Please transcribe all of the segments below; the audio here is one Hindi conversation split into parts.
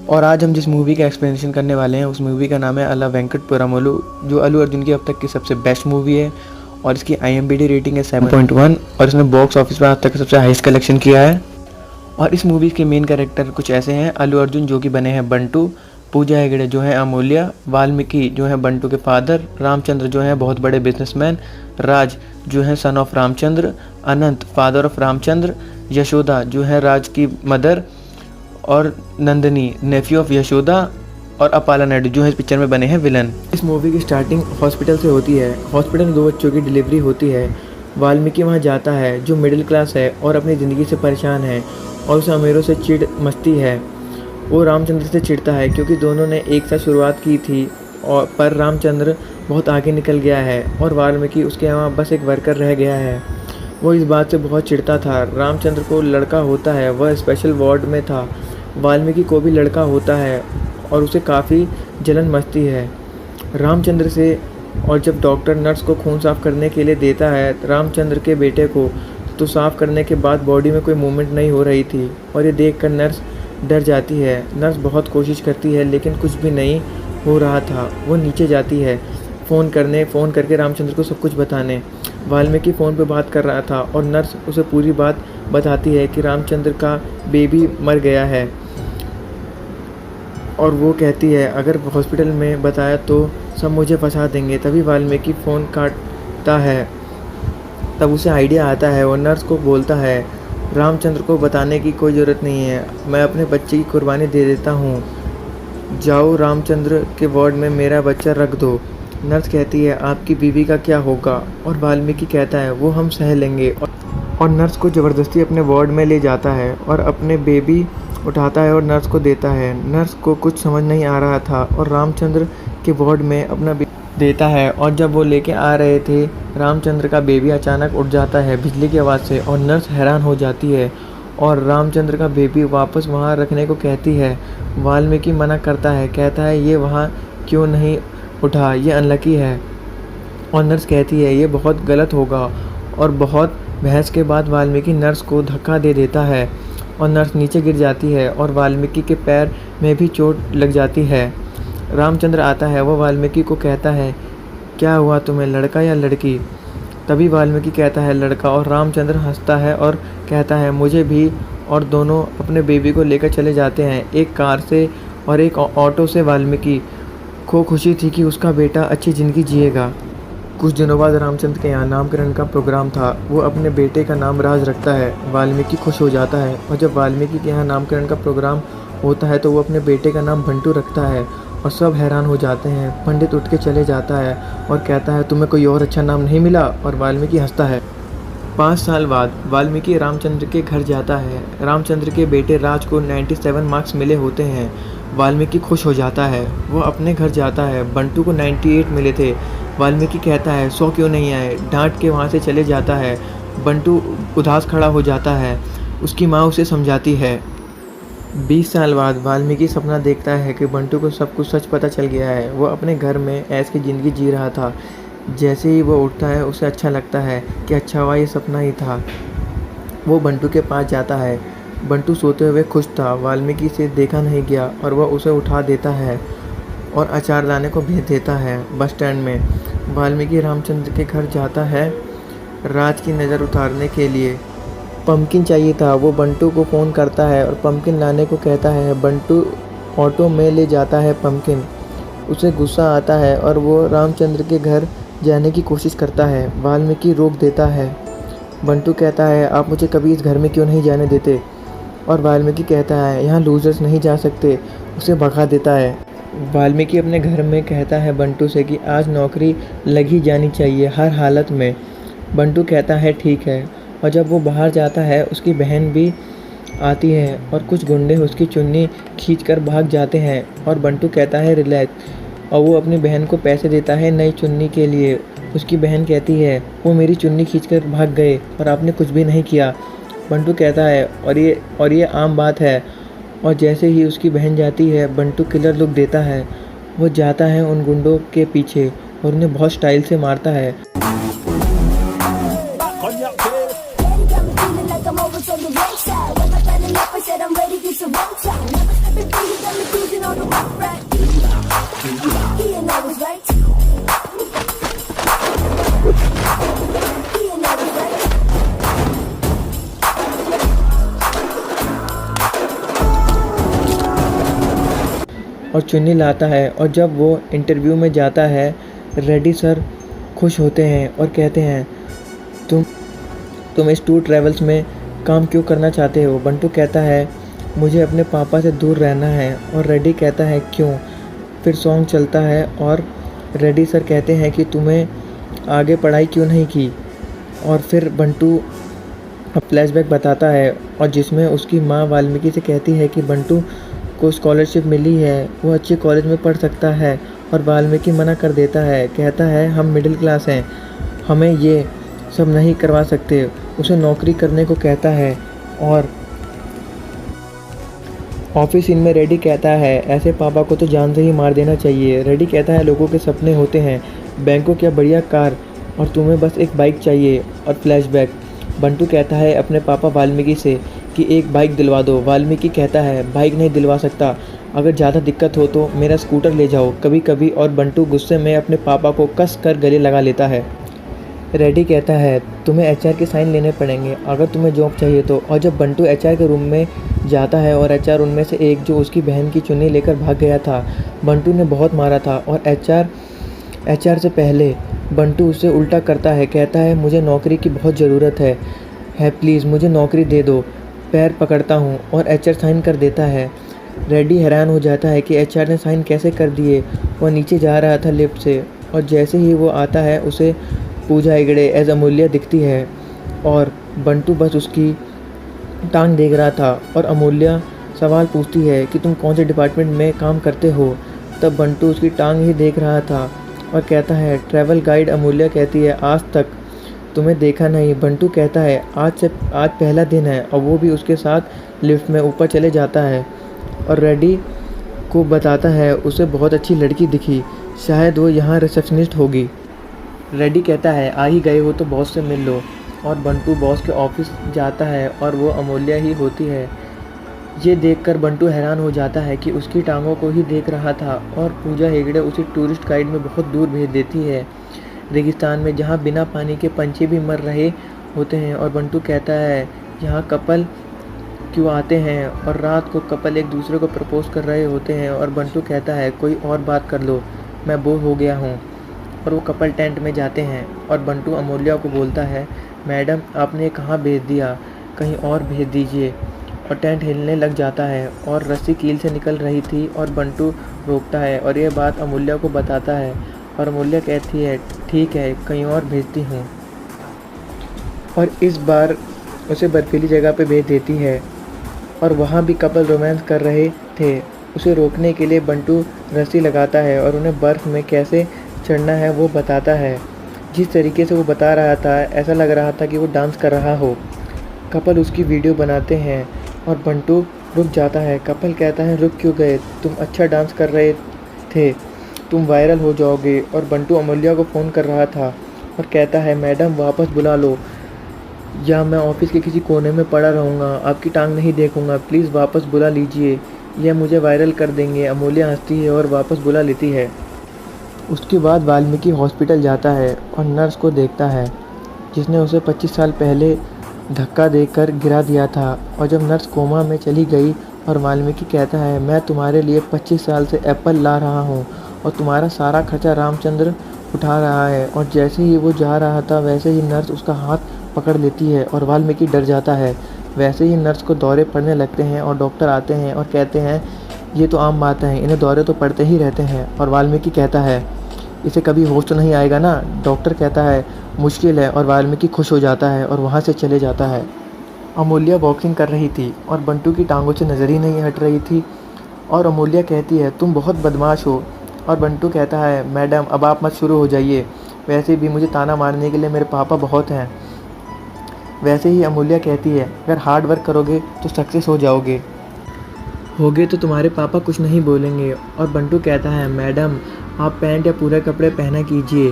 और आज हम जिस मूवी का एक्सप्लेनेशन करने वाले हैं उस मूवी का नाम है अला वेंकटपुरमलु, जो अल्लू अर्जुन की अब तक की सबसे बेस्ट मूवी है और इसकी IMDb रेटिंग है 7.1 और इसने बॉक्स ऑफिस पर आज तक सबसे हाईएस्ट कलेक्शन किया है। और इस मूवी के मेन कैरेक्टर कुछ ऐसे हैं: अल्लू अर्जुन जो कि बने हैं बंटू, पूजा हेगड़े जो है अमूल्या, वाल्मीकि जो है बंटू के फादर, रामचंद्र जो है बहुत बड़े बिजनेसमैन, राज जो है son of Ramchandra, Anant father of Ramchandra, Yashoda जो है राज की मदर, और नंदनी नेफ्यू ऑफ यशोदा, और अपाला नायडू जो है इस पिक्चर में बने हैं विलन। इस मूवी की स्टार्टिंग हॉस्पिटल से होती है। हॉस्पिटल में 2 बच्चों की डिलीवरी होती है। वाल्मीकि वहाँ जाता है जो मिडिल क्लास है और अपनी ज़िंदगी से परेशान है और उसे अमीरों से चिढ़ मचती है। वो रामचंद्र से चिढ़ता है क्योंकि दोनों ने एक साथ शुरुआत की थी पर रामचंद्र बहुत आगे निकल गया है और वाल्मीकि उसके यहाँ बस एक वर्कर रह गया है। वो इस बात से बहुत चिढ़ता था। रामचंद्र को लड़का होता है, वह स्पेशल वार्ड में था। वाल्मीकि को भी लड़का होता है और उसे काफ़ी जलन मचती है रामचंद्र से। और जब डॉक्टर नर्स को खून साफ़ करने के लिए देता है रामचंद्र के बेटे को, तो साफ़ करने के बाद बॉडी में कोई मूवमेंट नहीं हो रही थी और ये देखकर नर्स डर जाती है। नर्स बहुत कोशिश करती है लेकिन कुछ भी नहीं हो रहा था। वो नीचे जाती है फ़ोन करके रामचंद्र को सब कुछ बताने। वाल्मीकि फ़ोन पे बात कर रहा था और नर्स उसे पूरी बात बताती है कि रामचंद्र का बेबी मर गया है और वो कहती है अगर हॉस्पिटल में बताया तो सब मुझे फंसा देंगे। तभी वाल्मीकि फ़ोन काटता है। तब उसे आइडिया आता है और नर्स को बोलता है रामचंद्र को बताने की कोई ज़रूरत नहीं है, मैं अपने बच्चे की कुर्बानी दे देता हूँ, जाओ रामचंद्र के वार्ड में मेरा बच्चा रख दो। नर्स कहती है आपकी बीवी का क्या होगा, और वाल्मीकि कहता है वो हम सह लेंगे, और नर्स को ज़बरदस्ती अपने वार्ड में ले जाता है और अपने बेबी उठाता है और नर्स को देता है। नर्स को कुछ समझ नहीं आ रहा था और रामचंद्र के वार्ड में अपना देता है और जब वो लेके आ रहे थे रामचंद्र का बेबी अचानक उठ जाता है बिजली की आवाज़ से और नर्स हैरान हो जाती है और रामचंद्र का बेबी वापस वहाँ रखने को कहती है। वाल्मीकि मना करता है, कहता है ये वहाँ क्यों नहीं उठा, ये अनलकी है। और नर्स कहती है ये बहुत गलत होगा और बहुत बहस के बाद वाल्मीकि नर्स को धक्का दे देता है और नर्स नीचे गिर जाती है और वाल्मीकि के पैर में भी चोट लग जाती है। रामचंद्र आता है, वो वाल्मीकि को कहता है क्या हुआ तुम्हें, लड़का या लड़की? तभी वाल्मीकि कहता है लड़का और रामचंद्र हंसता है और कहता है मुझे भी, और दोनों अपने बेबी को लेकर चले जाते हैं एक कार से और एक ऑटो से। वाल्मीकि को खुशी थी कि उसका बेटा अच्छी ज़िंदगी जिएगा। कुछ दिनों बाद रामचंद्र के यहाँ नामकरण का प्रोग्राम था। वो अपने बेटे का नाम राज रखता है। वाल्मीकि खुश हो जाता है और जब वाल्मीकि के यहाँ नामकरण का प्रोग्राम होता है तो वो अपने बेटे का नाम बंटू रखता है और सब हैरान हो जाते हैं। पंडित उठ के चले जाता है और कहता है तुम्हें कोई और अच्छा नाम नहीं मिला, और वाल्मीकि हंसता है। 5 साल बाद वाल्मीकि रामचंद्र के घर जाता है। रामचंद्र के बेटे राज को 97 मार्क्स मिले होते हैं। वाल्मीकि खुश हो जाता है। वो अपने घर जाता है। बंटू को 98 मिले थे। वाल्मीकि कहता है 100 क्यों नहीं आए, डांट के वहाँ से चले जाता है। बंटू उदास खड़ा हो जाता है। उसकी माँ उसे समझाती है। 20 साल बाद वाल्मीकि सपना देखता है कि बंटू को सब कुछ सच पता चल गया है। वो अपने घर में ऐश की ज़िंदगी जी रहा था। जैसे ही वो उठता है उसे अच्छा लगता है कि अच्छा हुआ ये सपना ही था। वो बंटू के पास जाता है। बंटू सोते हुए खुश था। वाल्मीकि से देखा नहीं गया और वह उसे उठा देता है और अचार लाने को भेज देता है। बस स्टैंड में वाल्मीकि रामचंद्र के घर जाता है राज की नज़र उतारने के लिए। पम्पकिन चाहिए था। वो बंटू को फ़ोन करता है और पम्पकिन लाने को कहता है। बंटू ऑटो में ले जाता है पम्पकिन। उसे गुस्सा आता है और वो रामचंद्र के घर जाने की कोशिश करता है। वाल्मीकि रोक देता है। बंटू कहता है आप मुझे कभी इस घर में क्यों नहीं जाने देते, और वाल्मीकि कहता है यहाँ लूजर्स नहीं जा सकते। उसे भगा देता है। वाल्मीकि अपने घर में कहता है बंटू से कि आज नौकरी लगी जानी चाहिए हर हालत में। बंटू कहता है ठीक है, और जब वो बाहर जाता है उसकी बहन भी आती है और कुछ गुंडे उसकी चुन्नी खींचकर भाग जाते हैं और बंटू कहता है रिलैक्स, और वो अपनी बहन को पैसे देता है नई चुन्नी के लिए। उसकी बहन कहती है वो मेरी चुन्नी खींचकर भाग गए और आपने कुछ भी नहीं किया। बंटू कहता है और ये आम बात है, और जैसे ही उसकी बहन जाती है बंटू किलर लुक देता है। वो जाता है उन गुंडों के पीछे और उन्हें बहुत स्टाइल से मारता है। Daddy got me feeling like I'm always on the right side. When I fell in love, I said I'm ready to surrender. Never stepping free, he got me cruising on the rough ride. He ain't always right. He ain't always right. और चुन्नी लाता है। और जब वो इंटरव्यू में जाता है, रेड्डी सर खुश होते हैं और कहते हैं तुम इस टूर ट्रैवल्स में काम क्यों करना चाहते हो। बंटू कहता है मुझे अपने पापा से दूर रहना है। और रेड्डी कहता है क्यों। फिर सॉन्ग चलता है और रेड्डी सर कहते हैं कि तुम्हें आगे पढ़ाई क्यों नहीं की। और फिर बंटू फ्लैशबैक बताता है और जिसमें उसकी माँ वाल्मीकि से कहती है कि बंटू को स्कॉलरशिप मिली है, वो अच्छे कॉलेज में पढ़ सकता है। और वाल्मीकि मना कर देता है, कहता है हम मिडिल क्लास हैं, हमें ये सब नहीं करवा सकते। उसे नौकरी करने को कहता है। और ऑफिस सीन में रेड्डी कहता है ऐसे पापा को तो जान से ही मार देना चाहिए। रेड्डी कहता है लोगों के सपने होते हैं, बैंकों क्या बढ़िया कार, और तुम्हें बस एक बाइक चाहिए। और फ्लैशबैक बंटू कहता है अपने पापा वाल्मीकि से कि एक बाइक दिलवा दो। वाल्मीकि कहता है बाइक नहीं दिलवा सकता, अगर ज़्यादा दिक्कत हो तो मेरा स्कूटर ले जाओ कभी कभी। और बंटू गुस्से में अपने पापा को कस कर गले लगा लेता है। रेड्डी कहता है तुम्हें एचआर के साइन लेने पड़ेंगे अगर तुम्हें जॉब चाहिए तो। और जब बंटू एचआर के रूम में जाता है और एचआर उनमें से एक जो उसकी बहन की चुन्नी लेकर भाग गया था, बंटू ने बहुत मारा था। और एचआर से पहले बंटू उससे उल्टा करता है, कहता है मुझे नौकरी की बहुत ज़रूरत है प्लीज़ मुझे नौकरी दे दो। पैर पकड़ता हूँ। और एचआर साइन कर देता है। रेड्डी हैरान हो जाता है कि एचआर ने साइन कैसे कर दिए। वह नीचे जा रहा था लिफ्ट से और जैसे ही वो आता है उसे पूजा हेगड़े एज अमूल्य दिखती है। और बंटू बस उसकी टांग देख रहा था और अमूल्य सवाल पूछती है कि तुम कौन से डिपार्टमेंट में काम करते हो। तब बंटू उसकी टांग ही देख रहा था और कहता है ट्रैवल गाइड। अमूल्य कहती है आज तक तुम्हें देखा नहीं। बंटू कहता है आज पहला दिन है। और वो भी उसके साथ लिफ्ट में ऊपर चले जाता है और रेड्डी को बताता है उसे बहुत अच्छी लड़की दिखी, शायद वो यहाँ रिसेप्शनिस्ट होगी। रेड्डी कहता है आ ही गए हो तो बॉस से मिल लो। और बंटू बॉस के ऑफिस जाता है और वो अमूल्य ही होती है। ये देखकर बंटू हैरान हो जाता है कि उसकी टांगों को ही देख रहा था। और पूजा हेगड़े उसे टूरिस्ट गाइड में बहुत दूर भेज देती है, रेगिस्तान में, जहाँ बिना पानी के पंछी भी मर रहे होते हैं। और बंटू कहता है यहाँ कपल क्यों आते हैं। और रात को कपल एक दूसरे को प्रपोज कर रहे होते हैं। और बंटू कहता है कोई और बात कर लो, मैं बोर हो गया हूँ। और वो कपल टेंट में जाते हैं और बंटू अमूल्य को बोलता है मैडम आपने कहाँ भेज दिया, कहीं और भेज दीजिए। और टेंट हिलने लग जाता है और रस्सी कील से निकल रही थी और बंटू रोकता है और ये बात अमूल्य को बताता है। और अमूल्य कहती है ठीक है कहीं और भेजती हूँ। और इस बार उसे बर्फीली जगह पे भेज देती है और वहाँ भी कपल रोमांस कर रहे थे। उसे रोकने के लिए बंटू रस्सी लगाता है और उन्हें बर्फ़ में कैसे चढ़ना है वो बताता है। जिस तरीके से वो बता रहा था ऐसा लग रहा था कि वो डांस कर रहा हो। कपल उसकी वीडियो बनाते हैं और बंटू रुक जाता है। कपल कहता है रुक क्यों गए, तुम अच्छा डांस कर रहे थे, तुम वायरल हो जाओगे। और बंटू अमूल्य को फ़ोन कर रहा था और कहता है मैडम वापस बुला लो या मैं ऑफिस के किसी कोने में पड़ा रहूँगा, आपकी टांग नहीं देखूँगा, प्लीज़ वापस बुला लीजिए, यह मुझे वायरल कर देंगे। अमूल्य हंसती है और वापस बुला लेती है। उसके बाद वाल्मीकि हॉस्पिटल जाता है और नर्स को देखता है जिसने उसे 25 साल पहले धक्का देकर गिरा दिया था। और जब नर्स कोमा में चली गई और वाल्मीकि कहता है मैं तुम्हारे लिए 25 साल से एप्पल ला रहा हूँ और तुम्हारा सारा खर्चा रामचंद्र उठा रहा है। और जैसे ही वो जा रहा था वैसे ही नर्स उसका हाथ पकड़ लेती है और वाल्मीकि डर जाता है। वैसे ही नर्स को दौरे पड़ने लगते हैं और डॉक्टर आते हैं और कहते हैं ये तो आम बात है, इन्हें दौरे तो पड़ते ही रहते हैं। और वाल्मीकि कहता है इसे कभी होश तो नहीं आएगा ना। डॉक्टर कहता है मुश्किल है और वाल्मीकि खुश हो जाता है और वहाँ से चले जाता है। अमूल्य बॉक्सिंग कर रही थी और बंटू की टांगों से नज़र ही नहीं हट रही थी। और अमूल्य कहती है तुम बहुत बदमाश हो। और बंटू कहता है मैडम अब आप मत शुरू हो जाइए, वैसे भी मुझे ताना मारने के लिए मेरे पापा बहुत हैं। वैसे ही अमूल्य कहती है अगर हार्ड वर्क करोगे तो सक्सेस हो जाओगे, होगे तो तुम्हारे पापा कुछ नहीं बोलेंगे। और बंटू कहता है मैडम आप पैंट या पूरे कपड़े पहना कीजिए,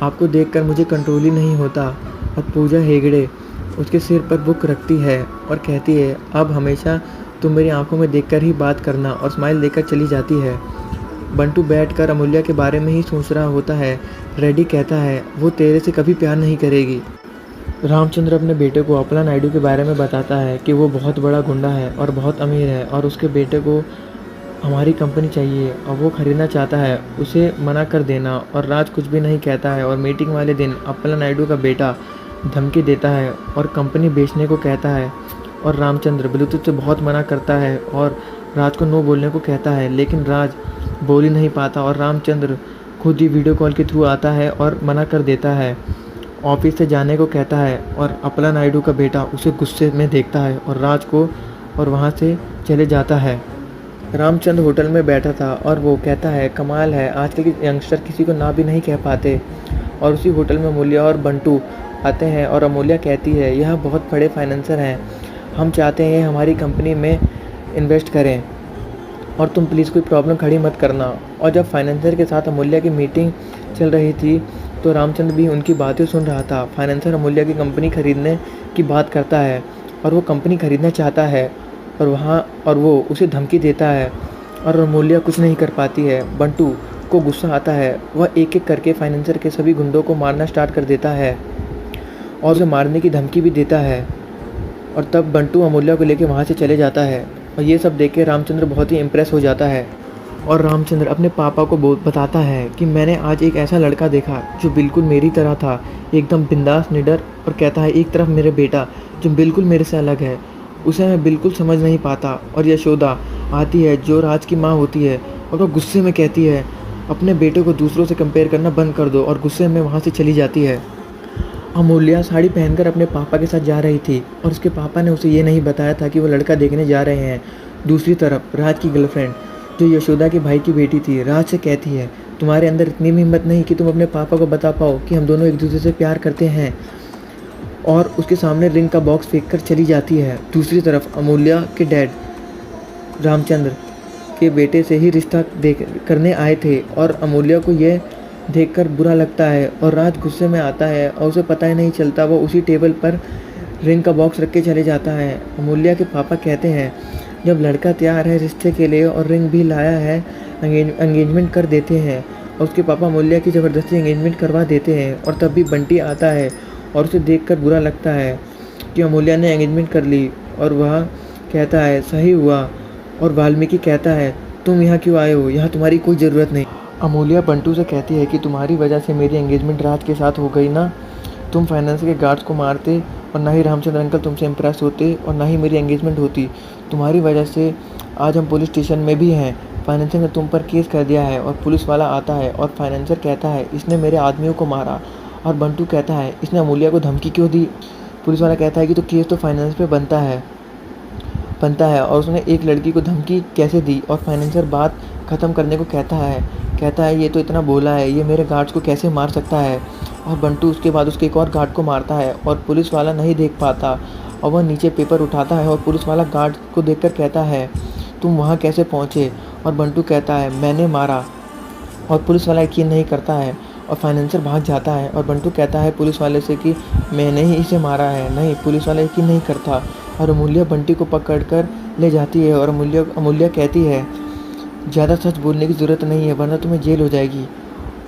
आपको देखकर मुझे कंट्रोल ही नहीं होता। और पूजा हेगड़े उसके सिर पर बुक रखती है और कहती है, अब हमेशा तुम मेरी आंखों में देखकर ही बात करना, और स्माइल देकर चली जाती है। बंटू बैठकर अमूल्या के बारे में ही सोच रहा होता है। रेड्डी कहता है, वो तेरे से कभी प्यार नहीं करेगी। रामचंद्र अपने बेटे को अपला नायडू के बारे में बताता है कि वो बहुत बड़ा गुंडा है और बहुत अमीर है, और उसके बेटे को हमारी कंपनी चाहिए और वो ख़रीदना चाहता है, उसे मना कर देना। और राज कुछ भी नहीं कहता है, और मीटिंग वाले दिन अपला नायडू का बेटा धमकी देता है और कंपनी बेचने को कहता है, और रामचंद्र ब्लूटूथ से बहुत मना करता है और राज को नो बोलने को कहता है, लेकिन राज बोल ही नहीं पाता और रामचंद्र खुद ही वीडियो कॉल के थ्रू आता है और मना कर देता है। ऑफिस से जाने को कहता है और अपला नायडू का बेटा उसे गुस्से में देखता है और राज को और वहाँ से चले जाता है। रामचंद्र होटल में बैठा था और वो कहता है, कमाल है, आजकल के यंगस्टर किसी को ना भी नहीं कह पाते। और उसी होटल में अमूल्या और बंटू आते हैं और अमूल्या कहती है, यह बहुत बड़े फाइनेंसर हैं, हम चाहते हैं हमारी कंपनी में इन्वेस्ट करें और तुम प्लीज़ कोई प्रॉब्लम खड़ी मत करना। और जब फाइनेंसर के साथ अमूल्या की मीटिंग चल रही थी तो रामचंद्र भी उनकी बातें सुन रहा था। फाइनेंसर अमूल्या की कंपनी खरीदने की बात करता है और वो कंपनी खरीदना चाहता है और वो उसे धमकी देता है और अमूल्या कुछ नहीं कर पाती है। बंटू को गुस्सा आता है, वह एक एक करके फाइनेंसर के सभी गुंडों को मारना स्टार्ट कर देता है और उसे मारने की धमकी भी देता है। और तब बंटू अमूल्या को लेकर वहाँ से चले जाता है और ये सब देख के रामचंद्र बहुत ही इम्प्रेस हो जाता है। और रामचंद्र अपने पापा को बताता है कि मैंने आज एक ऐसा लड़का देखा जो बिल्कुल मेरी तरह था, एकदम बिंदास, निडर। और कहता है, एक तरफ मेरे बेटा जो बिल्कुल मेरे से अलग है, उसे मैं बिल्कुल समझ नहीं पाता। और यशोदा आती है जो राज की माँ होती है और वह गुस्से में कहती है, अपने बेटे को दूसरों से कंपेयर करना बंद कर दो, और गुस्से में वहाँ से चली जाती है। अमूल्या साड़ी पहनकर अपने पापा के साथ जा रही थी और उसके पापा ने उसे ये नहीं बताया था कि वो लड़का देखने जा रहे हैं। दूसरी तरफ राज की गर्लफ्रेंड जो यशोदा के भाई की बेटी थी, राज से कहती है, तुम्हारे अंदर इतनी भी हिम्मत नहीं कि तुम अपने पापा को बता पाओ कि हम दोनों एक दूसरे से प्यार करते हैं, और उसके सामने रिंग का बॉक्स फेंक कर चली जाती है। दूसरी तरफ अमूल्या के डैड रामचंद्र के बेटे से ही रिश्ता करने आए थे और अमूल्या को यह देखकर बुरा लगता है और राज गुस्से में आता है और उसे पता ही नहीं चलता, वो उसी टेबल पर रिंग का बॉक्स रख के चले जाता है। अमूल्या के पापा कहते हैं, जब लड़का तैयार है रिश्ते के लिए और रिंग भी लाया है, एंगेजमेंट कर देते हैं। और उसके पापा अमूल्या की ज़बरदस्ती एंगेजमेंट करवा देते हैं। और तब भी बंटी आता है और उसे देखकर बुरा लगता है कि अमूल्या ने एंगेजमेंट कर ली, और वह कहता है, सही हुआ। और वाल्मीकि कहता है, तुम यहाँ क्यों आए हो, यहाँ तुम्हारी कोई ज़रूरत नहीं। अमूल्या बंटू से कहती है कि तुम्हारी वजह से मेरी एंगेजमेंट राज के साथ हो गई ना, तुम फाइनेंस के गार्ड्स को मारते और ना ही रामचंद्र अंकल तुमसे इम्प्रेस होते और ना ही मेरी एंगेजमेंट होती। तुम्हारी वजह से आज हम पुलिस स्टेशन में भी हैं। फाइनेंसर ने तुम पर केस कर दिया है और पुलिस वाला आता है और फाइनेंसर कहता है, इसने मेरे आदमियों को मारा। और बंटू कहता है, इसने अमूल्या को धमकी क्यों दी। पुलिस वाला कहता है कि तो केस तो फाइनेंस पे बनता है और उसने एक लड़की को धमकी कैसे दी। और फाइनेंसर बात ख़त्म करने को कहता है ये तो इतना बोला है, ये मेरे गार्ड्स को कैसे मार सकता है। और बंटू उसके बाद उसके एक और गार्ड को मारता है और पुलिस वाला नहीं देख पाता और वह नीचे पेपर उठाता है और पुलिस वाला गार्ड को देखकर कहता है, तुम वहाँ कैसे पहुँचे। और बंटू कहता है, मैंने मारा। और पुलिस वाला यकीन नहीं करता है और फाइनेंसर भाग जाता है। और बंटू कहता है पुलिस वाले से कि मैंने ही इसे मारा है। नहीं, पुलिस वाला यकीन नहीं करता और अमूल्या बंटी को पकड़कर ले जाती है। और अमूल्या कहती है, ज़्यादा सच बोलने की ज़रूरत नहीं है वरना तुम्हें जेल हो जाएगी।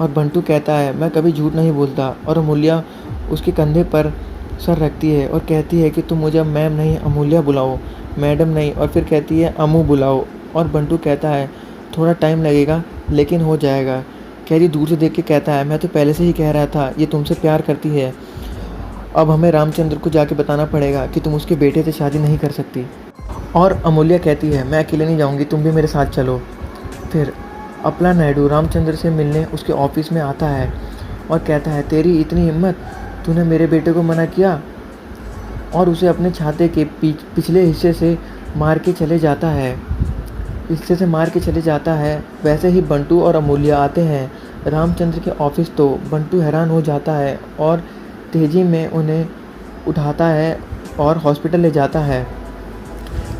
और बंटू कहता है, मैं कभी झूठ नहीं बोलता। और अमूल्या उसके कंधे पर सर रखती है और कहती है कि तुम मुझे मैम नहीं अमूल्या बुलाओ, मैडम नहीं। और फिर कहती है, अमू बुलाओ। और बंटू कहता है, थोड़ा टाइम लगेगा लेकिन हो जाएगा। कैरी दूर से देख के कहता है, मैं तो पहले से ही कह रहा था ये तुमसे प्यार करती है। अब हमें रामचंद्र को जाके बताना पड़ेगा कि तुम उसके बेटे से शादी नहीं कर सकती। और अमूल्या कहती है, मैं अकेले नहीं जाऊंगी, तुम भी मेरे साथ चलो। फिर अपला नायडू रामचंद्र से मिलने उसके ऑफिस में आता है और कहता है, तेरी इतनी हिम्मत, तूने मेरे बेटे को मना किया। और उसे अपने छाते के पिछले हिस्से से मार के चले जाता है। वैसे ही बंटू और अमूल्या आते हैं रामचंद्र के ऑफिस। तो बंटू हैरान हो जाता है और तेज़ी में उन्हें उठाता है और हॉस्पिटल ले जाता है।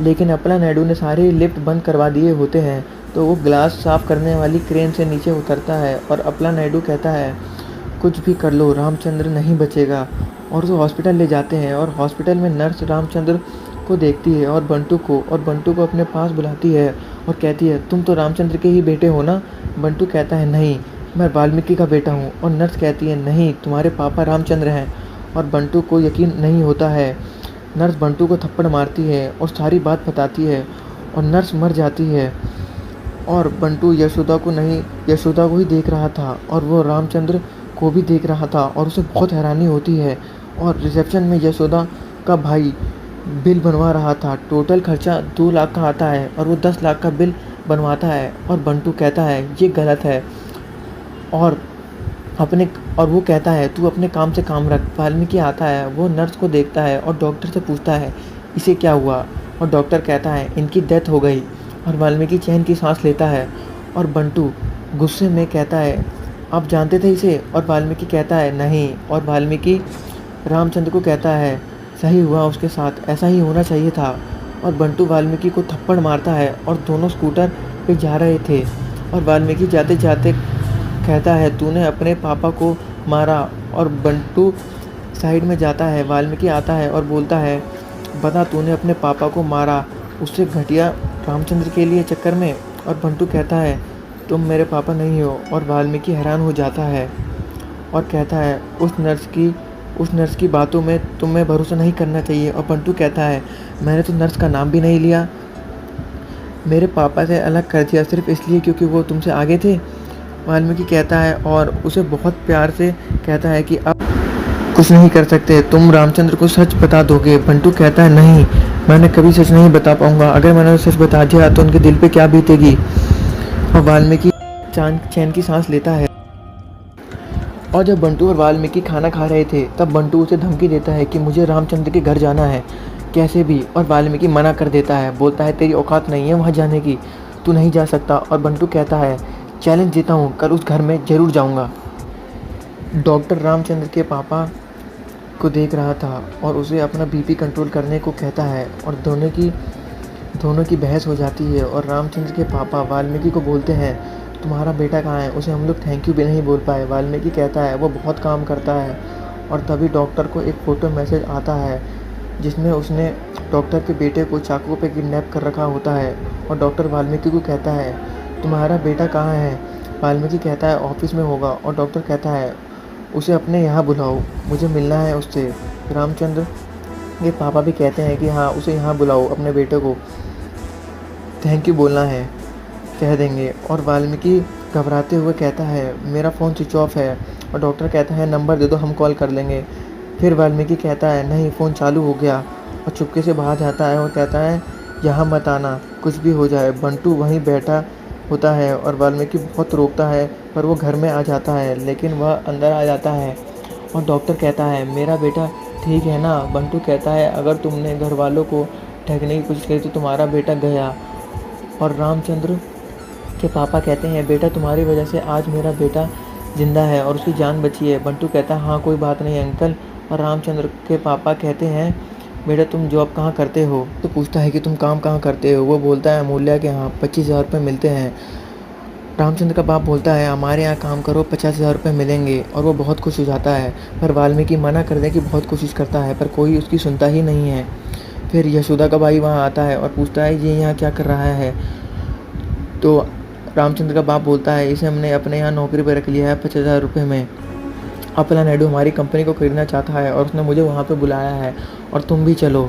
लेकिन अपला नायडू ने सारे लिफ्ट बंद करवा दिए होते हैं, तो वो ग्लास साफ़ करने वाली क्रेन से नीचे उतरता है और अपला नायडू कहता है, कुछ भी कर लो, रामचंद्र नहीं बचेगा। और उसे हॉस्पिटल ले जाते हैं और हॉस्पिटल में नर्स रामचंद्र को देखती है और बंटू को अपने पास बुलाती है और कहती है, तुम तो रामचंद्र के ही बेटे हो ना? बंटू कहता है, नहीं, मैं वाल्मीकि का बेटा हूँ। और नर्स कहती है, नहीं, तुम्हारे पापा रामचंद्र हैं। और बंटू को यकीन नहीं होता है। नर्स बंटू को थप्पड़ मारती है और सारी बात बताती है और नर्स मर जाती है। और बंटू यशोदा को ही देख रहा था और वो रामचंद्र को भी देख रहा था और उसे बहुत हैरानी होती है। और रिसेप्शन में यशोदा का भाई बिल बनवा रहा था। टोटल खर्चा 2 लाख का आता है और वो 10 लाख का बिल बनवाता है। और बंटू कहता है, ये गलत है। और वो कहता है, तू अपने काम से काम रख। वाल्मीकि आता है, वो नर्स को देखता है और डॉक्टर से पूछता है, इसे क्या हुआ? और डॉक्टर कहता है, इनकी डेथ हो गई। और वाल्मीकि चैन की सांस लेता है। और बंटू गुस्से में कहता है, आप जानते थे इसे? और वाल्मीकि कहता है, नहीं। और वाल्मीकि रामचंद्र को कहता है, सही हुआ उसके साथ, ऐसा ही होना चाहिए था। और बंटू वाल्मीकि को थप्पड़ मारता है और दोनों स्कूटर पे जा रहे थे। और वाल्मीकि जाते जाते कहता है, तूने अपने पापा को मारा। और बंटू साइड में जाता है। वाल्मीकि आता है और बोलता है, बता, तूने अपने पापा को मारा उससे घटिया रामचंद्र के लिए चक्कर में? और बंटू कहता है, तुम मेरे पापा नहीं हो। और वाल्मीकि हैरान हो जाता है और कहता है, उस नर्स की बातों में तुम्हें भरोसा नहीं करना चाहिए। और बंटू कहता है, मैंने तो नर्स का नाम भी नहीं लिया, मेरे पापा से अलग कर दिया सिर्फ इसलिए क्योंकि वो तुमसे आगे थे। वाल्मीकि कहता है और उसे बहुत प्यार से कहता है कि अब कुछ नहीं कर सकते, तुम रामचंद्र को सच बता दोगे। बंटू कहता है, नहीं, मैंने कभी सच नहीं बता पाऊंगा। अगर मैंने सच बता दिया तो उनके दिल पे क्या बीतेगी। और वाल्मीकि चैन की सांस लेता है। और जब बंटू और वाल्मीकि खाना खा रहे थे तब बंटू उसे धमकी देता है कि मुझे रामचंद्र के घर जाना है कैसे भी। और वाल्मीकि मना कर देता है, बोलता है, तेरी औकात नहीं है वहाँ जाने की, तू नहीं जा सकता। और बंटू कहता है, चैलेंज देता हूँ, कल उस घर में ज़रूर जाऊँगा। डॉक्टर रामचंद्र के पापा को देख रहा था और उसे अपना बीपी कंट्रोल करने को कहता है। और दोनों की बहस हो जाती है। और रामचंद्र के पापा वाल्मीकि को बोलते हैं, तुम्हारा बेटा कहाँ है? उसे हम लोग थैंक यू भी नहीं बोल पाए। वाल्मीकि कहता है, वो बहुत काम करता है। और तभी डॉक्टर को एक फ़ोटो मैसेज आता है जिसमें उसने डॉक्टर के बेटे को चाकू पे किडनैप कर रखा होता है। और डॉक्टर वाल्मीकि को कहता है, तुम्हारा बेटा कहाँ है? वाल्मीकि कहता है, ऑफिस में होगा। और डॉक्टर कहता है, उसे अपने यहाँ बुलाओ, मुझे मिलना है उससे। रामचंद्र के पापा भी कहते हैं कि हाँ, उसे यहाँ बुलाओ, अपने बेटे को थैंक यू बोलना है, कह देंगे। और वाल्मीकि घबराते हुए कहता है, मेरा फ़ोन स्विच ऑफ है। और डॉक्टर कहता है, नंबर दे दो, हम कॉल कर लेंगे। फिर वाल्मीकि कहता है, नहीं, फ़ोन चालू हो गया। और चुपके से बाहर जाता है और कहता है, यहाँ मत आना, कुछ भी हो जाए। बंटू वहीं बैठा होता है और वाल्मीकि बहुत रोकता है पर वो घर में आ जाता है, लेकिन वह अंदर आ जाता है। और डॉक्टर कहता है, मेरा बेटा ठीक है ना? बंटू कहता है, अगर तुमने घर वालों को ठगने की कोशिश करी तो तुम्हारा बेटा गया। और रामचंद्र के पापा कहते हैं, बेटा, तुम्हारी वजह से आज मेरा बेटा ज़िंदा है और उसकी जान बची है। बंटू कहता है, हाँ, कोई बात नहीं अंकल। और रामचंद्र के पापा कहते हैं, बेटा, तुम जॉब कहाँ करते हो? तो पूछता है कि तुम काम कहाँ करते हो? वो बोलता है, अमूल्या के यहाँ 25,000 रुपये मिलते हैं। रामचंद्र का बाप बोलता है, हमारे यहाँ काम करो, 50,000 रुपये मिलेंगे। और वो बहुत खुश हो जाता है। पर वाल्मीकि मना कर दे कि बहुत कोशिश करता है पर कोई उसकी सुनता ही नहीं है। फिर यशोदा का भाई वहाँ आता है और पूछता है, ये यहाँ क्या कर रहा है? तो रामचंद्र का बाप बोलता है, इसे हमने अपने यहाँ नौकरी पर रख लिया है 50,000 रुपये में। अपला नायडू हमारी कंपनी को खरीदना चाहता है और उसने मुझे वहाँ पे बुलाया है और तुम भी चलो।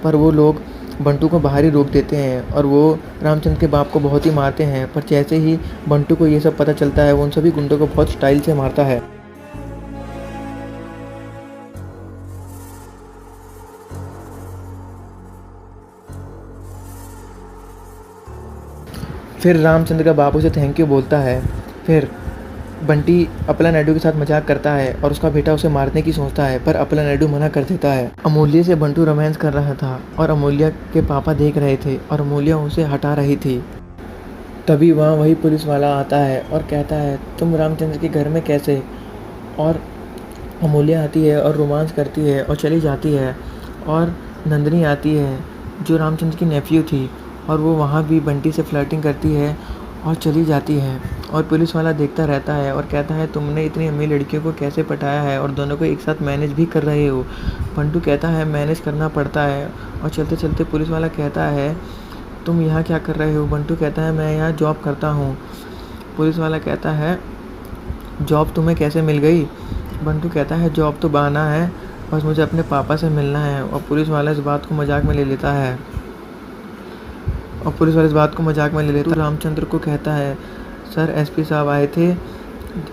पर वो लोग बंटू को बाहर ही रोक देते हैं और वो रामचंद्र के बाप को बहुत ही मारते हैं। पर जैसे ही बंटू को ये सब पता चलता है, वो उन सभी गुंडों को बहुत स्टाइल से मारता है। फिर रामचंद्र का बाप उसे थैंक यू बोलता है। फिर बंटी अपला नायडू के साथ मजाक करता है और उसका बेटा उसे मारने की सोचता है पर अपला नायडू मना कर देता है। अमूल्य से बंटू रोमांस कर रहा था और अमूल्य के पापा देख रहे थे और अमूल्य उसे हटा रही थी। तभी वहाँ वही पुलिस वाला आता है और कहता है, तुम रामचंद्र के घर में कैसे? और अमूल्य आती है और रोमांस करती है और चली जाती है। और नंदिनी आती है जो रामचंद्र की नेफ्यू थी और वो वहाँ भी बंटी से फ्लर्टिंग करती है और चली जाती है। और पुलिस वाला देखता रहता है और कहता है तुमने इतनी अमीर लड़कियों को कैसे पटाया है और दोनों को एक साथ मैनेज भी कर रहे हो। बंटू कहता है मैनेज करना पड़ता है। और चलते चलते पुलिस वाला कहता है तुम यहाँ क्या कर रहे हो। बंटू कहता है मैं यहाँ जॉब करता हूँ। पुलिस वाला कहता है जॉब तुम्हें कैसे मिल गई। बंटू कहता है जॉब तो बहाना है, बस मुझे अपने पापा से मिलना है। और पुलिस वाला इस बात को मजाक में ले लेता है तो रामचंद्र को कहता है सर एसपी साहब आए थे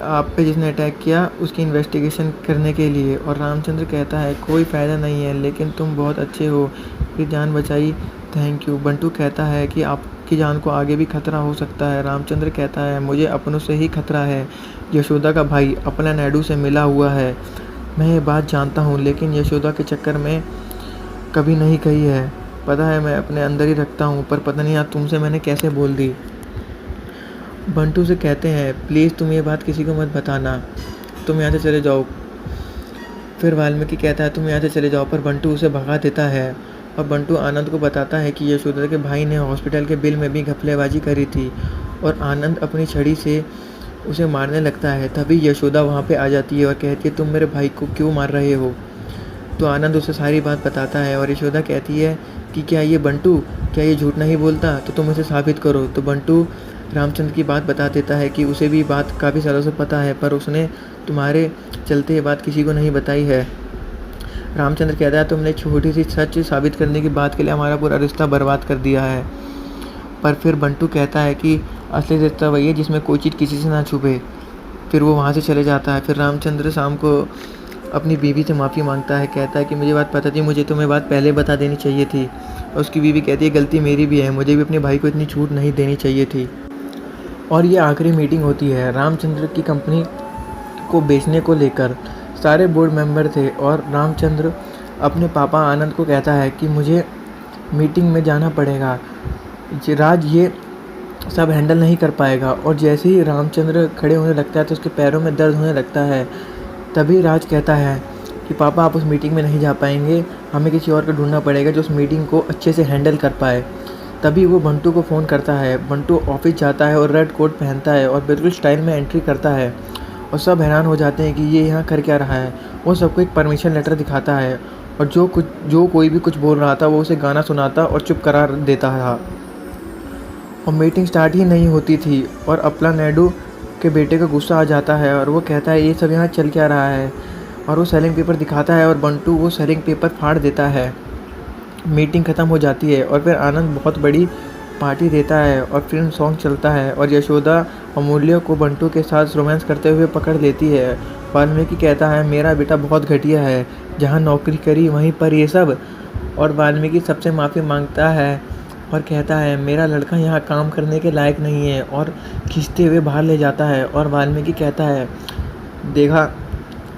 आप पे जिसने अटैक किया उसकी इन्वेस्टिगेशन करने के लिए। और रामचंद्र कहता है कोई फ़ायदा नहीं है, लेकिन तुम बहुत अच्छे हो, फिर जान बचाई, थैंक यू। बंटू कहता है कि आपकी जान को आगे भी खतरा हो सकता है। रामचंद्र कहता है मुझे अपनों से ही खतरा है। यशोदा का भाई अपना नायडू से मिला हुआ है, मैं ये बात जानता हूँ, लेकिन यशोदा के चक्कर में कभी नहीं कही है। पता है मैं अपने अंदर ही रखता हूँ, पर पता नहीं आज तुमसे मैंने कैसे बोल दी। बंटू से कहते हैं प्लीज़ तुम ये बात किसी को मत बताना, तुम यहाँ से चले जाओ। फिर वाल्मीकि कहता है तुम यहाँ से चले जाओ, पर बंटू उसे भगा देता है। और बंटू आनंद को बताता है कि यशोदा के भाई ने हॉस्पिटल के बिल में भी घपलेबाजी करी थी। और आनंद अपनी छड़ी से उसे मारने लगता है। तभी यशोदा वहाँ पे आ जाती है और कहती है तुम मेरे भाई को क्यों मार रहे हो। तो आनंद उसे सारी बात बताता है और यशोदा कहती है कि क्या ये झूठ नहीं बोलता, तो तुम इसे साबित करो। तो बंटू रामचंद्र की बात बता देता है कि उसे भी बात काफ़ी सालों से पता है, पर उसने तुम्हारे चलते ये बात किसी को नहीं बताई है। रामचंद्र कहता है तुमने छोटी सी सच साबित करने की बात के लिए हमारा पूरा रिश्ता बर्बाद कर दिया है। पर फिर बंटू कहता है कि असली रिश्ता वही है जिसमें कोई चीज़ किसी से ना छुपे। फिर वो वहाँ से चले जाता है। फिर रामचंद्र शाम को अपनी बीवी से माफ़ी मांगता है, कहता है कि मुझे बात पता थी, मुझे तुम्हें बात पहले बता देनी चाहिए थी। और उसकी बीवी कहती है गलती मेरी भी है, मुझे भी अपने भाई को इतनी छूट नहीं देनी चाहिए थी। और ये आखिरी मीटिंग होती है रामचंद्र की कंपनी को बेचने को लेकर। सारे बोर्ड मेंबर थे और रामचंद्र अपने पापा आनंद को कहता है कि मुझे मीटिंग में जाना पड़ेगा, राज ये सब हैंडल नहीं कर पाएगा। और जैसे ही रामचंद्र खड़े होने लगता है तो उसके पैरों में दर्द होने लगता है। तभी राज कहता है कि पापा आप उस मीटिंग में नहीं जा पाएंगे, हमें किसी और को ढूंढना पड़ेगा जो उस मीटिंग को अच्छे से हैंडल कर पाए। तभी वो बंटू को फ़ोन करता है। बंटू ऑफिस जाता है और रेड कोट पहनता है और बिल्कुल स्टाइल में एंट्री करता है। और सब हैरान हो जाते हैं कि ये यहाँ कर क्या रहा है। वो सबको एक परमिशन लेटर दिखाता है और जो कोई भी कुछ बोल रहा था वो उसे गाना सुनाता और चुप करा देता था। और मीटिंग स्टार्ट ही नहीं होती थी और अपना नायडू के बेटे को गुस्सा आ जाता है और वो कहता है ये सब यहाँ चल क्या रहा है। और वो सेलिंग पेपर दिखाता है और बंटू वो सेलिंग पेपर फाड़ देता है। मीटिंग ख़त्म हो जाती है और फिर आनंद बहुत बड़ी पार्टी देता है और फिल्म सॉन्ग चलता है। और यशोदा अमूल्य को बंटू के साथ रोमांस करते हुए पकड़ लेती है। वाल्मीकि कहता है मेरा बेटा बहुत घटिया है, जहाँ नौकरी करी वहीं पर ये सब। और वाल्मीकि सबसे माफ़ी मांगता है और कहता है मेरा लड़का यहाँ काम करने के लायक नहीं है, और खींचते हुए बाहर ले जाता है। और वाल्मीकि कहता है देखा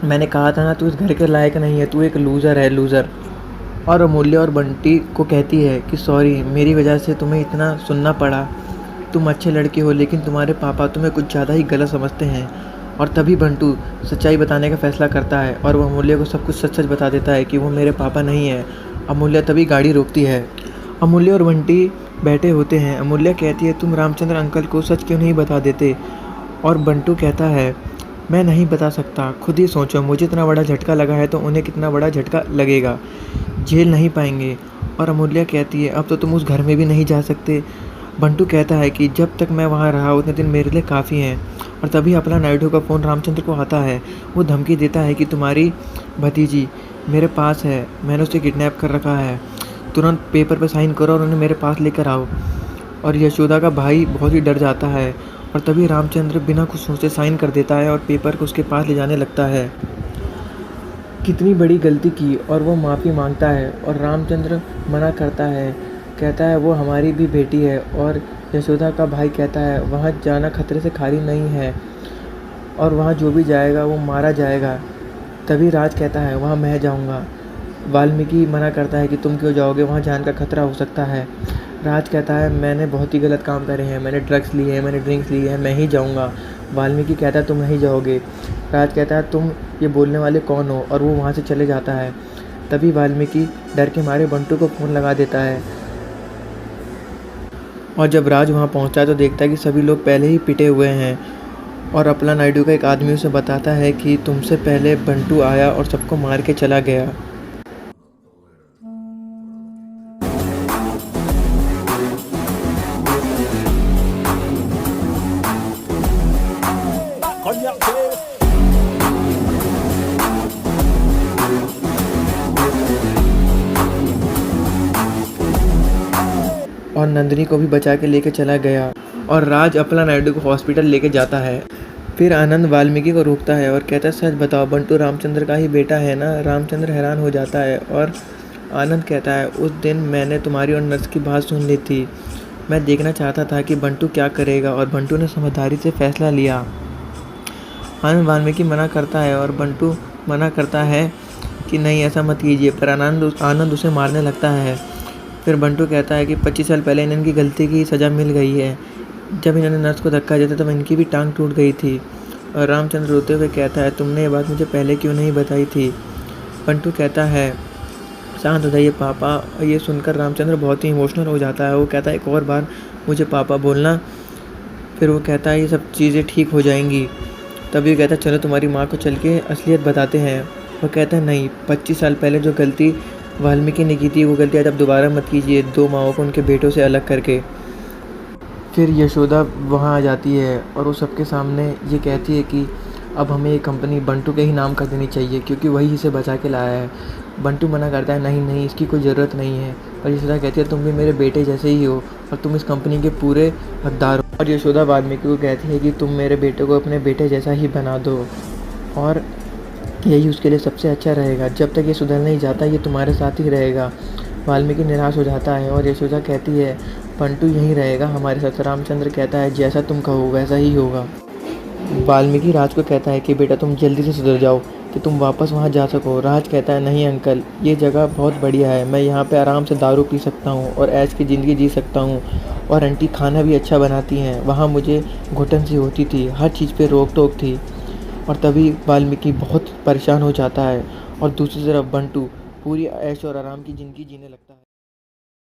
मैंने कहा था ना तू इस घर के लायक नहीं है, तू एक लूज़र है, लूज़र। और अमूल्य और बंटी को कहती है कि सॉरी मेरी वजह से तुम्हें इतना सुनना पड़ा, तुम अच्छे लड़के हो लेकिन तुम्हारे पापा तुम्हें कुछ ज़्यादा ही गलत समझते हैं। और तभी बंटू सच्चाई बताने का फ़ैसला करता है और वो अमूल्य को सब कुछ सच सच बता देता है कि वो मेरे पापा नहीं है। अमूल्य तभी गाड़ी रोकती है। अमूल्य और बंटी बैठे होते हैं। अमूल्य कहती है तुम रामचंद्र अंकल को सच क्यों नहीं बता देते। और बंटू कहता है मैं नहीं बता सकता, खुद ही सोचो, मुझे इतना बड़ा झटका लगा है तो उन्हें कितना बड़ा झटका लगेगा, झेल नहीं पाएंगे। और अमूल्य कहती है अब तो तुम उस घर में भी नहीं जा सकते। बंटू कहता है कि जब तक मैं वहाँ रहा उतने दिन मेरे लिए काफ़ी हैं। और तभी अपना नायडू का फ़ोन रामचंद्र को आता है। वो धमकी देता है कि तुम्हारी भतीजी मेरे पास है, मैंने उसे किडनैप कर रखा है, तुरंत पेपर पर साइन करो और उन्हें मेरे पास लेकर आओ। और यशोदा का भाई बहुत ही डर जाता है। और तभी रामचंद्र बिना कुछ सोचे साइन कर देता है और पेपर को उसके पास ले जाने लगता है। कितनी बड़ी गलती की और वो माफ़ी मांगता है और रामचंद्र मना करता है, कहता है वो हमारी भी बेटी है। और यशोदा का भाई कहता है वहाँ जाना खतरे से खाली नहीं है और वहाँ जो भी जाएगा वो मारा जाएगा। तभी राज कहता है वहाँ मैं जाऊँगा। वाल्मीकि मना करता है कि तुम क्यों जाओगे, वहाँ जान का खतरा हो सकता है। राज कहता है मैंने बहुत ही गलत काम करे हैं, मैंने ड्रग्स लिए हैं, मैंने ड्रिंक्स लिए हैं, मैं ही जाऊँगा। वाल्मीकि कहता है तुम नहीं जाओगे। राज कहता है तुम ये बोलने वाले कौन हो, और वो वहाँ से चले जाता है। तभी वाल्मीकि डर के मारे बंटू को फ़ोन लगा देता है और जब राज वहाँ पहुँचता है तो देखता है कि सभी लोग पहले ही पिटे हुए हैं। और अपना नायडू का एक आदमी उसे बताता है कि तुमसे पहले बंटू आया और सबको मार के चला गया। और नंदिनी को भी बचा के लेके चला गया। और राज अपना नायडू को हॉस्पिटल लेके जाता है। फिर आनंद वाल्मीकि को रोकता है और कहता है, सच बताओ बंटू रामचंद्र का ही बेटा है ना? रामचंद्र हैरान हो जाता है और आनंद कहता है, उस दिन मैंने तुम्हारी और नर्स की बात सुन ली थी। मैं देखना चाहता था कि बंटू क्या करेगा और बंटू ने समझदारी से फैसला लिया। आनंद वाल्मीकि मना करता है और बंटू मना करता है कि नहीं ऐसा मत कीजिए, पर आनंद उसे मारने लगता है। फिर बंटू कहता है कि 25 साल पहले इनकी गलती की सज़ा मिल गई है। जब इन्होंने नर्स को धक्का दिया था तब इनकी भी टांग टूट गई थी। और रामचंद्र रोते हुए कहता है, तुमने ये बात मुझे पहले क्यों नहीं बताई थी? बंटू कहता है, शांत हो जाइए पापा। ये सुनकर रामचंद्र बहुत ही इमोशनल हो जाता है। वो कहता है, एक और बार मुझे पापा बोलना। फिर वो कहता है, ये सब चीज़ें ठीक हो जाएंगी। तभी वो कहता है, चलो तुम्हारी माँ को चल के असलियत बताते हैं। वो कहता है, नहीं, 25 साल पहले जो गलती वाल्मीकि ने की थी वो गलती आज अब दोबारा मत कीजिए, 2 माओं को उनके बेटों से अलग करके। फिर यशोदा वहाँ आ जाती है और वो सबके सामने ये कहती है कि अब हमें ये कंपनी बंटू के ही नाम कर देनी चाहिए क्योंकि वही इसे बचा के लाया है। बंटू मना करता है, नहीं नहीं, इसकी कोई ज़रूरत नहीं है। और यशोदा कहती है, तुम भी मेरे बेटे जैसे ही हो और तुम इस कंपनी के पूरे हकदार हो। और यशोदा वाल्मीकि को कहती है कि तुम मेरे बेटे को अपने बेटे जैसा ही बना दो और यही उसके लिए सबसे अच्छा रहेगा। जब तक ये सुधर नहीं जाता ये तुम्हारे साथ ही रहेगा। वाल्मीकि निराश हो जाता है और यशोदा कहती है, बंटू यहीं रहेगा हमारे साथ। रामचंद्र कहता है, जैसा तुम कहो वैसा ही होगा। वाल्मीकि राज को कहता है कि बेटा तुम जल्दी से सुधर जाओ कि तुम वापस वहाँ जा सको। राज कहता है, नहीं अंकल, ये जगह बहुत बढ़िया है, मैं यहाँ पे आराम से दारू पी सकता हूँ और ऐश की ज़िंदगी जी सकता हूँ। और आंटी खाना भी अच्छा बनाती हैं, वहाँ मुझे घुटन सी होती थी, हर चीज़ पे रोक टोक थी। और तभी वाल्मीकि बहुत परेशान हो जाता है और दूसरी तरफ बंटू पूरी ऐश और आराम की ज़िंदगी जीने लगता है।